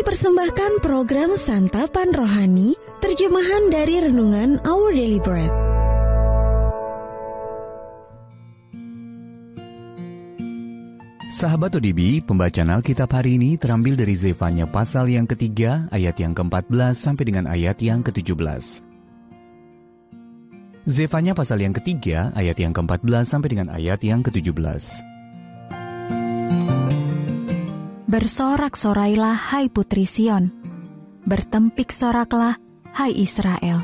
Kami persembahkan program Santapan Rohani, terjemahan dari Renungan Our Daily Bread. Sahabat ODB, pembacaan Alkitab hari ini terambil dari Zefanya pasal yang ketiga, ayat yang ke-14 sampai dengan ayat yang ke-17. Zefanya pasal yang ketiga, ayat yang ke-14 sampai dengan ayat yang ke-17. Bersorak-sorailah, hai putri Sion. Bertempik soraklah, hai Israel.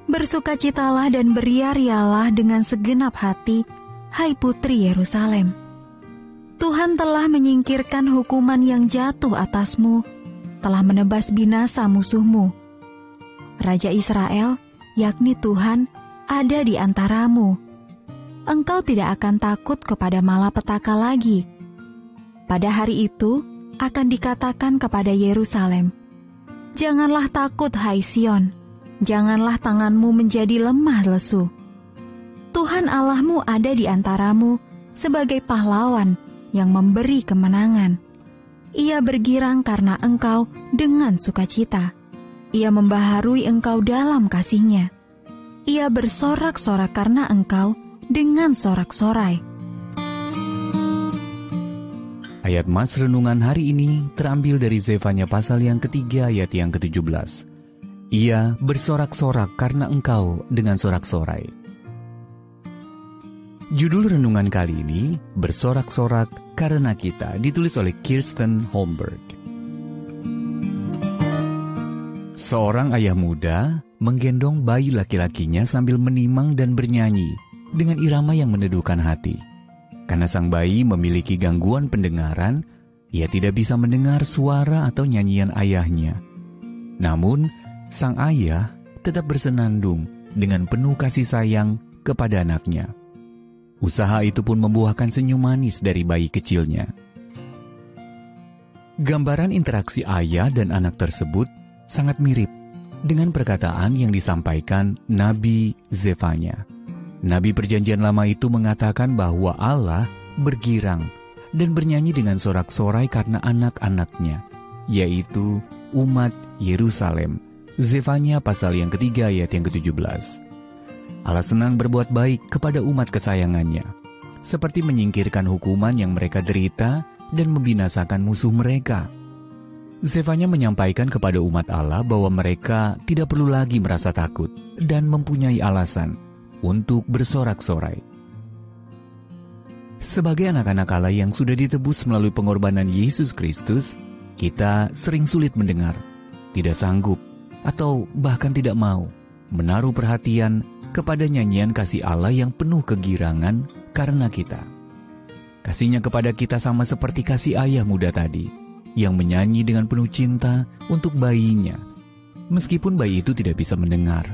Bersukacitalah dan beria-rialah dengan segenap hati, hai putri Yerusalem. Tuhan telah menyingkirkan hukuman yang jatuh atasmu, telah menebas binasa musuhmu. Raja Israel, yakni Tuhan, ada di antaramu. Engkau tidak akan takut kepada malapetaka lagi. Pada hari itu akan dikatakan kepada Yerusalem, janganlah takut, hai Sion, janganlah tanganmu menjadi lemah lesu. Tuhan Allahmu ada di antaramu sebagai pahlawan yang memberi kemenangan. Ia bergirang karena engkau dengan sukacita. Ia membaharui engkau dalam kasih-Nya. Ia bersorak-sorak karena engkau dengan sorak-sorai. Ayat Mas Renungan hari ini terambil dari Zefanya pasal yang ketiga ayat yang ke-17. Ia bersorak-sorak karena engkau dengan sorak-sorai. Judul renungan kali ini, Bersorak-sorak karena kita, ditulis oleh Kirsten Holmberg. Seorang ayah muda menggendong bayi laki-lakinya sambil menimang dan bernyanyi dengan irama yang meneduhkan hati. Karena sang bayi memiliki gangguan pendengaran, ia tidak bisa mendengar suara atau nyanyian ayahnya. Namun, sang ayah tetap bersenandung dengan penuh kasih sayang kepada anaknya. Usaha itu pun membuahkan senyum manis dari bayi kecilnya. Gambaran interaksi ayah dan anak tersebut sangat mirip dengan perkataan yang disampaikan Nabi Zefanya. Nabi Perjanjian Lama itu mengatakan bahwa Allah bergirang dan bernyanyi dengan sorak-sorai karena anak-anaknya, yaitu umat Yerusalem. Zefanya pasal yang ketiga ayat yang ke-17. Allah senang berbuat baik kepada umat kesayangannya, seperti menyingkirkan hukuman yang mereka derita dan membinasakan musuh mereka. Zefanya menyampaikan kepada umat Allah bahwa mereka tidak perlu lagi merasa takut dan mempunyai alasan untuk bersorak-sorai. Sebagai anak-anak Allah yang sudah ditebus melalui pengorbanan Yesus Kristus, kita sering sulit mendengar, tidak sanggup, atau bahkan tidak mau menaruh perhatian kepada nyanyian kasih Allah yang penuh kegirangan karena kita. Kasih-Nya kepada kita sama seperti kasih ayah muda tadi, yang menyanyi dengan penuh cinta untuk bayinya, meskipun bayi itu tidak bisa mendengar.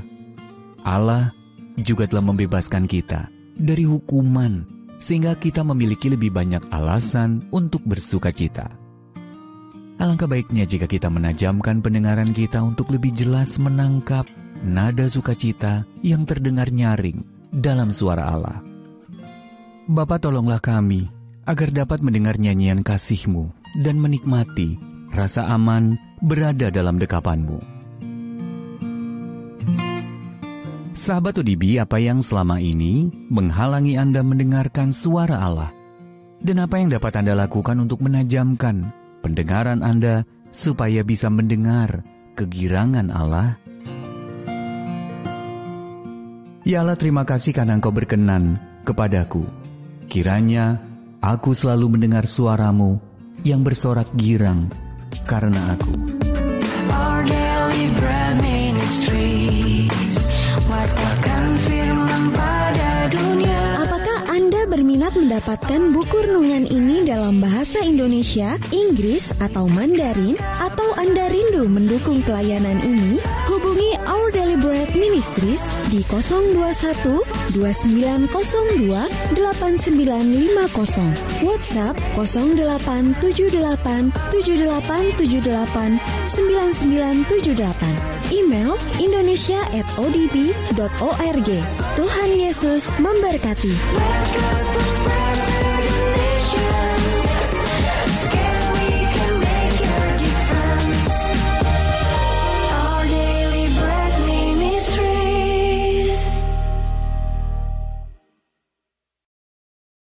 Allah juga telah membebaskan kita dari hukuman, sehingga kita memiliki lebih banyak alasan untuk bersukacita. Alangkah baiknya jika kita menajamkan pendengaran kita untuk lebih jelas menangkap nada sukacita yang terdengar nyaring dalam suara Allah. Bapa, tolonglah kami agar dapat mendengar nyanyian kasih-Mu dan menikmati rasa aman berada dalam dekapan-Mu. Sahabat ODB, apa yang selama ini menghalangi Anda mendengarkan suara Allah? Dan apa yang dapat Anda lakukan untuk menajamkan pendengaran Anda supaya bisa mendengar kegirangan Allah? Ya Allah, terima kasih karena Engkau berkenan kepadaku. Kiranya aku selalu mendengar suara-Mu yang bersorak girang karena aku. Our Daily Bread Ministries, wartakan firman pada dunia. Apakah Anda berminat mendapatkan buku renungan ini dalam bahasa Indonesia, Inggris, atau Mandarin? Atau Anda rindu mendukung pelayanan ini? Hubungi Our Daily Bread Ministries di 021 2902 8950, WhatsApp 0878 7878 9978, email indonesia@odb.org. Tuhan Yesus memberkati. Let gospel spread